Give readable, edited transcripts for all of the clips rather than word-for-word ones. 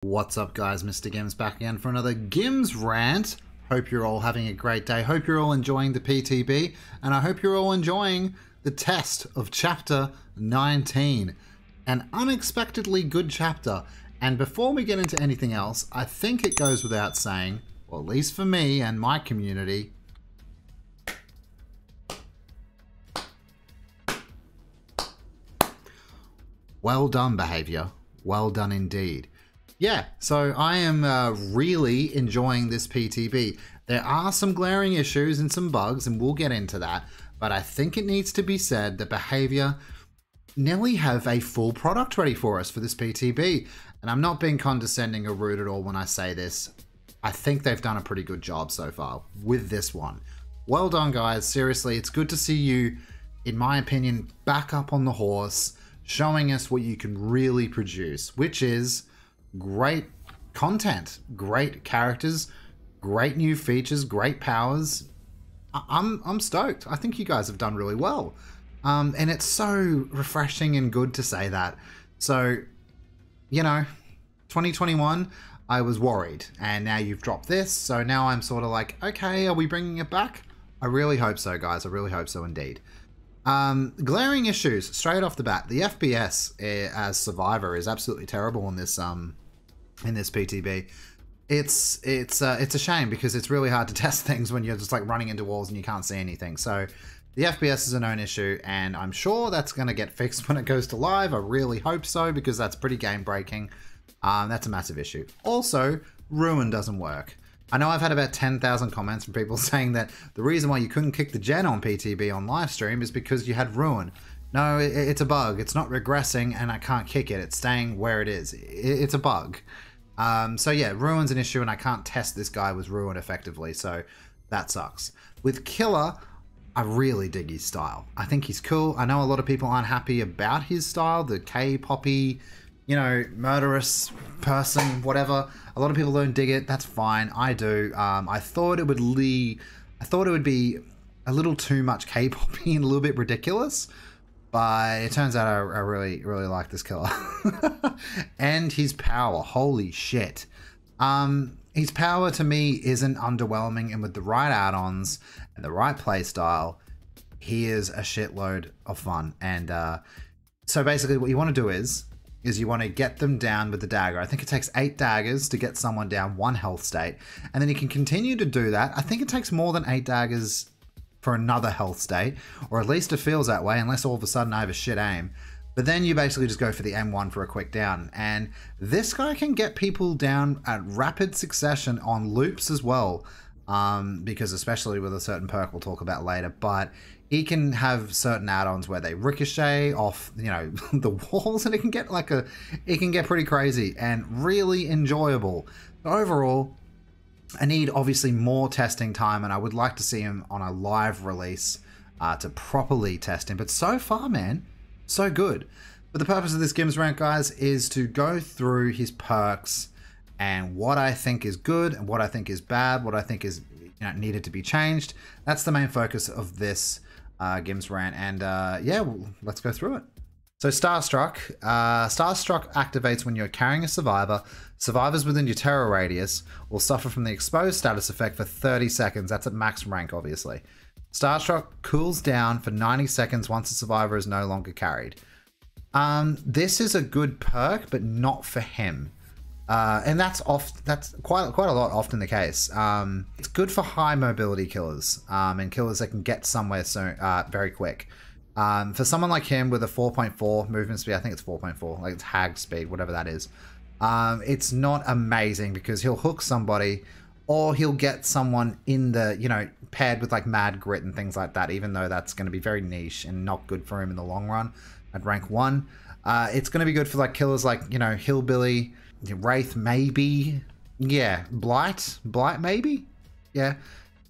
What's up guys, MrGimms back again for another GimmsRant. Hope you're all having a great day. Hope you're all enjoying the PTB, and I hope you're all enjoying the test of chapter 19. An unexpectedly good chapter. And before we get into anything else, I think it goes without saying, well, at least for me and my community, well done, behavior. Well done indeed. Yeah, so I am really enjoying this PTB. There are some glaring issues and some bugs, and we'll get into that. But I think it needs to be said that behavior nearly have a full product ready for us for this PTB. And I'm not being condescending or rude at all when I say this. I think they've done a pretty good job so far with this one. Well done, guys. Seriously, it's good to see you, in my opinion, back up on the horse, showing us what you can really produce, which is great content, great characters, great new features, great powers. I'm stoked. I think you guys have done really well. And it's so refreshing and good to say that. So, you know, 2021, I was worried, and now you've dropped this. So now I'm sort of like, okay, are we bringing it back? I really hope so, guys. I really hope so indeed. Glaring issues straight off the bat. The FPS as Survivor is absolutely terrible in this PTB. It's a shame because it's really hard to test things when you're just like running into walls and you can't see anything. So the FPS is a known issue, and I'm sure that's going to get fixed when it goes to live. I really hope so, because that's pretty game breaking. That's a massive issue. Also, Ruin doesn't work. I know I've had about 10,000 comments from people saying that the reason why you couldn't kick the gen on PTB on live stream is because you had Ruin. No, it's a bug. It's not regressing and I can't kick it. It's staying where it is. It's a bug. So yeah, Ruin's an issue, and I can't test this guy with Ruin effectively, so that sucks. With Killer, I really dig his style. I think he's cool. I know a lot of people aren't happy about his style, the K-poppy, you know, murderous person, whatever. A lot of people don't dig it. That's fine. I do. I thought it would be a little too much K-poppy and a little bit ridiculous, but it turns out I really like this killer. And his power, holy shit. His power to me isn't underwhelming, and with the right add-ons and the right playstyle, he is a shitload of fun. And so basically what you want to do is you want to get them down with the dagger. I think it takes 8 daggers to get someone down 1 health state, and then you can continue to do that. I think it takes more than 8 daggers for another health state, or at least it feels that way, unless all of a sudden I have a shit aim. But then you basically just go for the M1 for a quick down, and this guy can get people down at rapid succession on loops as well, because especially with a certain perk we'll talk about later, but he can have certain add-ons where they ricochet off, you know, the walls, and it can get pretty crazy and really enjoyable. Overall, I need obviously more testing time, and I would like to see him on a live release to properly test him. But so far, man, so good. But the purpose of this GimmsRant, guys, is to go through his perks and what I think is good and what I think is bad, what I think is, you know, needed to be changed. That's the main focus of this GimmsRant, and yeah, well, let's go through it. So Starstruck. Starstruck activates when you're carrying a survivor. Survivors within your terror radius will suffer from the exposed status effect for 30 seconds. That's at max rank, obviously. Starstruck cools down for 90 seconds once the survivor is no longer carried. This is a good perk, but not for him. And that's quite a lot often the case. It's good for high mobility killers, and killers that can get somewhere soon, very quick. For someone like him with a 4.4 movement speed, I think it's 4.4, like it's hag speed, whatever that is. It's not amazing because he'll hook somebody, or he'll get someone in the, you know, paired with like mad grit and things like that, even though that's going to be very niche and not good for him in the long run at rank 1. It's going to be good for like killers like, you know, Hillbilly, Wraith maybe, yeah, Blight maybe, yeah.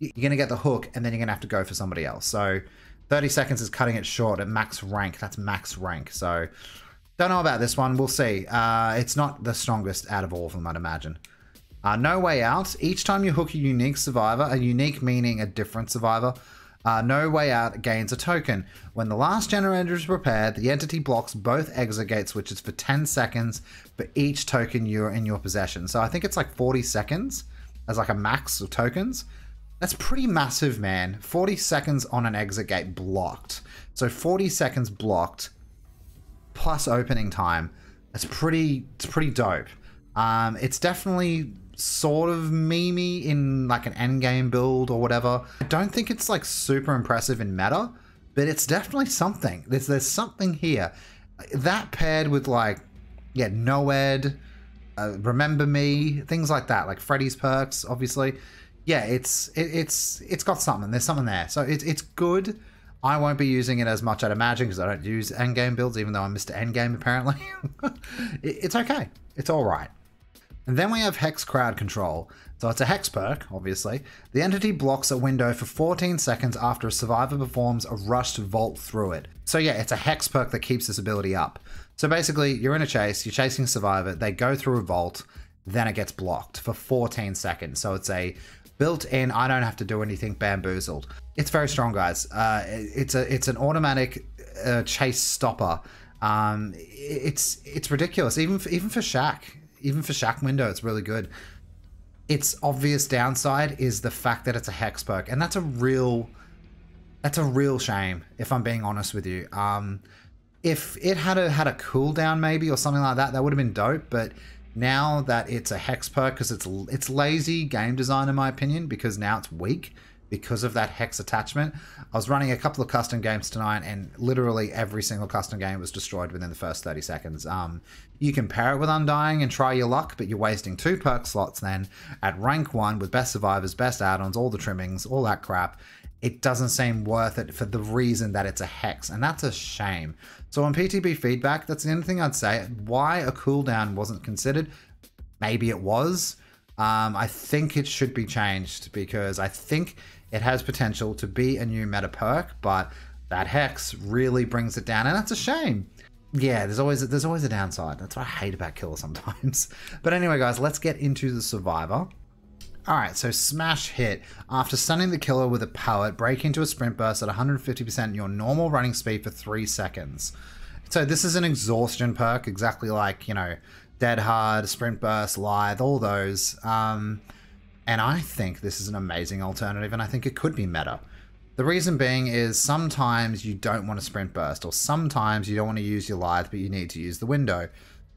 You're gonna get the hook, and then you're gonna have to go for somebody else. So 30 seconds is cutting it short at max rank. That's max rank. So don't know about this one. We'll see. It's not the strongest out of all of them, I'd imagine. No Way Out. Each time you hook a unique survivor, a unique meaning a different survivor, No Way Out gains a token. When the last generator is prepared, the entity blocks both exit gate switches for 10 seconds for each token you're in your possession. So I think it's like 40 seconds as like a max of tokens. That's pretty massive, man. 40 seconds on an exit gate blocked. So 40 seconds blocked plus opening time. It's pretty dope. It's definitely sort of memey in like an endgame build or whatever. I don't think it's like super impressive in meta, but it's definitely something. There's something here. That paired with like, yeah, Noed, Remember Me, things like that, like Freddy's perks, obviously. Yeah, it's got something. There's something there. So it's good. I won't be using it as much, I'd imagine, because I don't use endgame builds, even though I'm Mr. Endgame, apparently. It's okay. It's all right. And then we have Hex Crowd Control. So it's a Hex perk, obviously. The entity blocks a window for 14 seconds after a survivor performs a rushed vault through it. So yeah, it's a Hex perk that keeps this ability up. So basically, you're in a chase, you're chasing a survivor, they go through a vault, then it gets blocked for 14 seconds. So it's a built-in, I don't have to do anything, bamboozled. It's very strong, guys. It's an automatic chase stopper. It's ridiculous, even for Shack. Even for Shack window, it's really good. Its obvious downside is the fact that it's a Hex perk, and that's a real shame, if I'm being honest with you. If it had a cooldown maybe or something like that, that would have been dope. But now that it's a Hex perk, because it's lazy game design in my opinion, because now it's weak because of that Hex attachment. I was running a couple of custom games tonight, and literally every single custom game was destroyed within the first 30 seconds. You can pair it with Undying and try your luck, but you're wasting 2 perk slots then at rank 1 with best survivors, best add-ons, all the trimmings, all that crap. It doesn't seem worth it for the reason that it's a Hex, and that's a shame. So on PTB feedback, that's the only thing I'd say. Why a cooldown wasn't considered? Maybe it was. I think it should be changed, because I think it has potential to be a new meta perk, but that Hex really brings it down, and that's a shame. Yeah, there's always a downside. That's what I hate about Killer sometimes. But anyway, guys, let's get into the survivor. Alright, so smash hit. After stunning the killer with a pallet, break into a sprint burst at 150% your normal running speed for 3 seconds. So this is an exhaustion perk, exactly like, you know, Dead Hard, Sprint Burst, Lithe, all those. And I think this is an amazing alternative, and I think it could be meta. The reason being is sometimes you don't want to Sprint Burst, or sometimes you don't want to use your Lithe, but you need to use the window.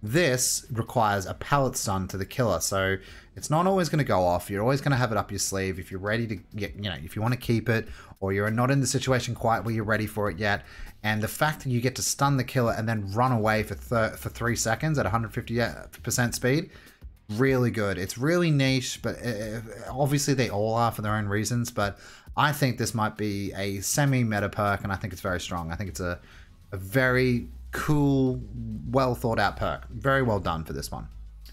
This requires a pallet stun to the killer, so it's not always going to go off. You're always going to have it up your sleeve if you're ready to get, you know, if you want to keep it, or you're not in the situation quite where you're ready for it yet. And the fact that you get to stun the killer and then run away for 3 seconds at 150% speed, really good. It's really niche, but obviously they all are for their own reasons. But I think this might be a semi-meta perk, and I think it's very strong. I think it's a very cool, well thought out perk. Very well done for this one.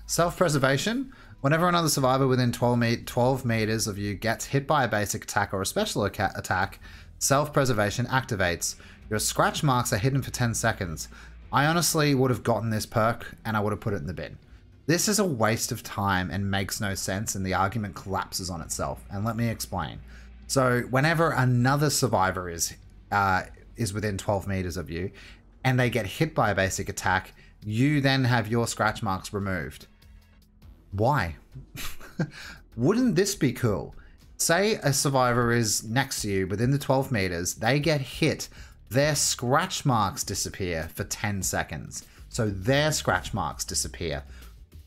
Self-preservation. Whenever another survivor within 12 meters of you gets hit by a basic attack or a special attack, self-preservation activates. Your scratch marks are hidden for 10 seconds. I honestly would have gotten this perk and I would have put it in the bin. This is a waste of time and makes no sense, and the argument collapses on itself. And let me explain. So whenever another survivor is within 12 meters of you and they get hit by a basic attack, you then have your scratch marks removed. Why? Wouldn't this be cool? Say a survivor is next to you within the 12 meters, they get hit, their scratch marks disappear for 10 seconds. So their scratch marks disappear.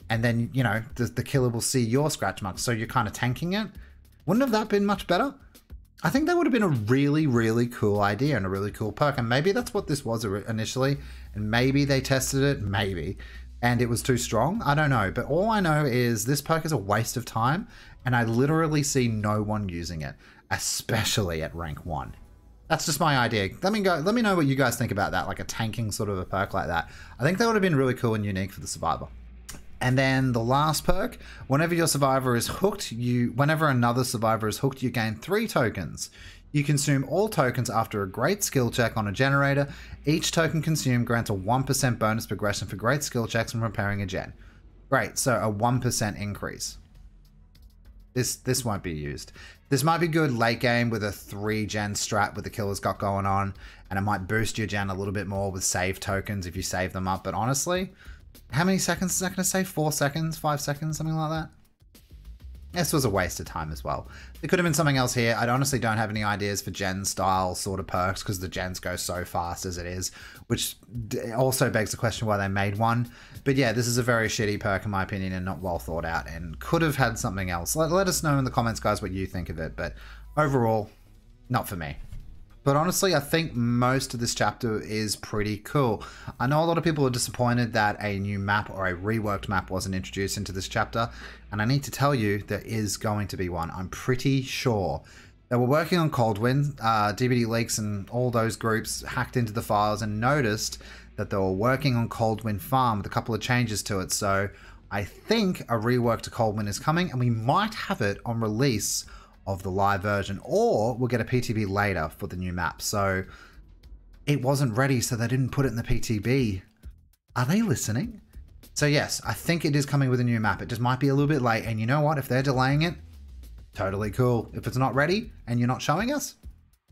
And then, you know, the killer will see your scratch marks, so you're kind of tanking it. Wouldn't have that been much better? I think that would have been a really, really cool idea and a really cool perk. And maybe that's what this was initially. And maybe they tested it, maybe, and it was too strong. I don't know. But all I know is this perk is a waste of time, and I literally see no one using it, especially at rank 1. That's just my idea. Let me know what you guys think about that, like a tanking sort of a perk like that. I think that would have been really cool and unique for the survivor. And then the last perk, whenever your survivor is hooked, whenever another survivor is hooked, you gain 3 tokens. You consume all tokens after a great skill check on a generator. Each token consumed grants a 1% bonus progression for great skill checks when repairing a gen. Great, so a 1% increase. This won't be used. This might be good late game with a 3-gen strat with the killer's got going on, and it might boost your gen a little bit more with save tokens if you save them up. But honestly, how many seconds is that going to save? 4 seconds? 5 seconds? Something like that? This was a waste of time as well. There could have been something else here. I honestly don't have any ideas for gen style sort of perks because the gens go so fast as it is, which also begs the question why they made one. But yeah, this is a very shitty perk in my opinion and not well thought out and could have had something else. Let us know in the comments, guys, what you think of it. But overall, not for me. But honestly, I think most of this chapter is pretty cool. I know a lot of people are disappointed that a new map or a reworked map wasn't introduced into this chapter. And I need to tell you, there is going to be one. I'm pretty sure. They were working on Coldwind. DVD Leaks and all those groups hacked into the files and noticed that they were working on Coldwind Farm with a couple of changes to it. So I think a rework to Coldwind is coming and we might have it on release of the live version, or we'll get a PTB later for the new map. So it wasn't ready, so they didn't put it in the PTB. Are they listening? So yes, I think it is coming with a new map. It just might be a little bit late, and you know what? If they're delaying it, totally cool. If it's not ready and you're not showing us,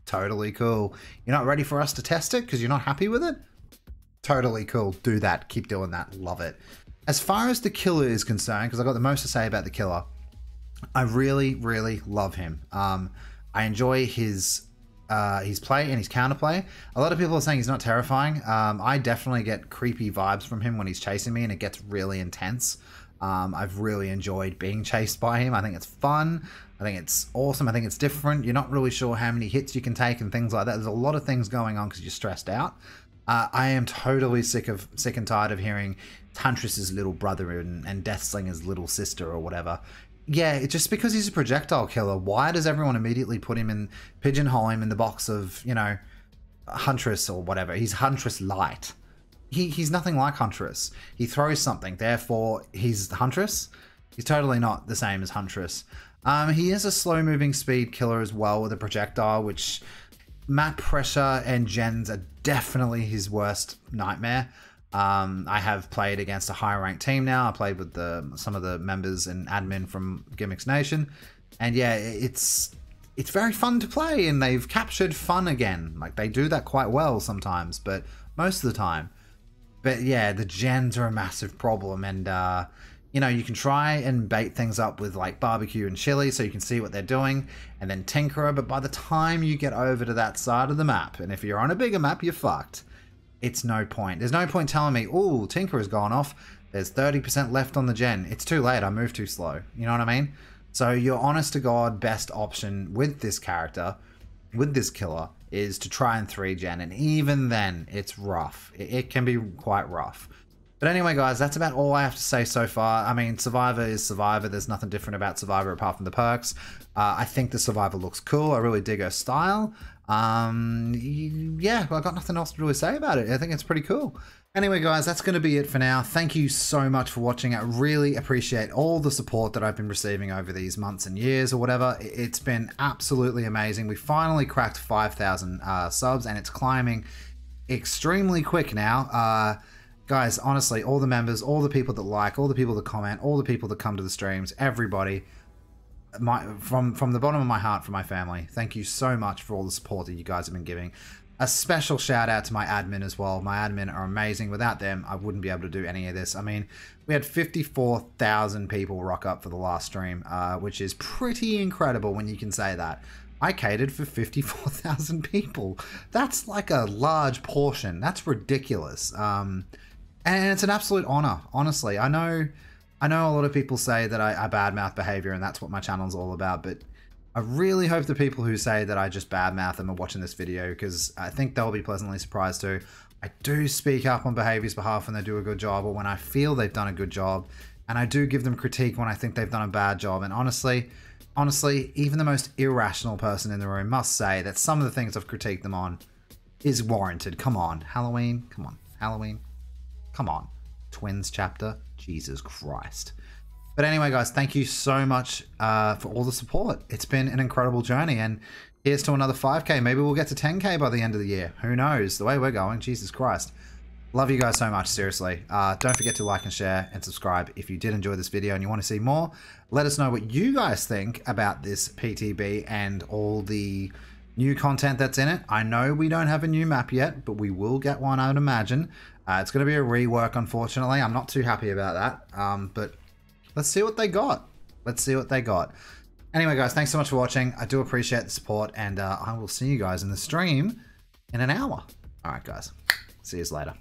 totally cool. You're not ready for us to test it because you're not happy with it? Totally cool. Do that. Keep doing that. Love it. As far as the killer is concerned, because I've got the most to say about the killer, I really, really love him. I enjoy his play and his counterplay. A lot of people are saying he's not terrifying. I definitely get creepy vibes from him when he's chasing me and it gets really intense. I've really enjoyed being chased by him. I think it's fun. I think it's awesome. I think it's different. You're not really sure how many hits you can take and things like that. There's a lot of things going on because you're stressed out. I am totally sick and tired of hearing Huntress's little brother and Deathslinger's little sister or whatever. Yeah, it's just because he's a projectile killer. Why does everyone immediately put him in, pigeonhole him in the box of, you know, Huntress or whatever? He's Huntress light. He's nothing like Huntress. He throws something, therefore he's Huntress. He's totally not the same as Huntress. He is a slow moving speed killer as well with a projectile, which map pressure and gens are definitely his worst nightmare. I have played against a higher ranked team now. I played with some of the members and admin from Gimmicks Nation, and yeah, it's very fun to play, and they've captured fun again. Like, they do that quite well sometimes, but most of the time. But yeah, the gens are a massive problem, and you know, you can try and bait things up with like barbecue and chili so you can see what they're doing, and then tinker, but by the time you get over to that side of the map, and if you're on a bigger map, you're fucked. It's no point. There's no point telling me, oh, Tinker has gone off. There's 30% left on the gen. It's too late. I moved too slow. You know what I mean? So your honest to God best option with this character, with this killer, is to try and 3-gen. And even then, it's rough. It can be quite rough. But anyway, guys, that's about all I have to say so far. I mean, Survivor is Survivor. There's nothing different about Survivor apart from the perks. I think the Survivor looks cool. I really dig her style. Yeah, well, I've got nothing else to really say about it. I think it's pretty cool. Anyway, guys, that's going to be it for now. Thank you so much for watching. I really appreciate all the support that I've been receiving over these months and years or whatever. It's been absolutely amazing. We finally cracked 5,000 subs, and it's climbing extremely quick now. Guys, honestly, all the members, all the people that like, all the people that comment, all the people that come to the streams, everybody, from the bottom of my heart, for my family, thank you so much for all the support that you guys have been giving. A special shout out to my admin as well. My admin are amazing. Without them, I wouldn't be able to do any of this. I mean, we had 54,000 people rock up for the last stream, which is pretty incredible when you can say that. I catered for 54,000 people. That's like a large portion. That's ridiculous. And it's an absolute honor, honestly. I know a lot of people say that I badmouth behavior and that's what my channel's all about, but I really hope the people who say that I just badmouth them are watching this video, because I think they'll be pleasantly surprised too. I do speak up on behavior's behalf when they do a good job or when I feel they've done a good job, and I do give them critique when I think they've done a bad job. And honestly, even the most irrational person in the room must say that some of the things I've critiqued them on is warranted. Come on, Halloween. Come on, Halloween. Come on, Twins chapter. Jesus Christ. But anyway, guys, thank you so much for all the support. It's been an incredible journey, and here's to another 5K. Maybe we'll get to 10K by the end of the year. Who knows? The way we're going, Jesus Christ. Love you guys so much, seriously. Don't forget to like and share and subscribe if you did enjoy this video and you want to see more. Let us know what you guys think about this PTB and all the new content that's in it. I know we don't have a new map yet, but we will get one, I would imagine. It's going to be a rework, unfortunately. I'm not too happy about that, but let's see what they got. Let's see what they got. Anyway, guys, thanks so much for watching. I do appreciate the support, and I will see you guys in the stream in an hour. All right, guys. See you later.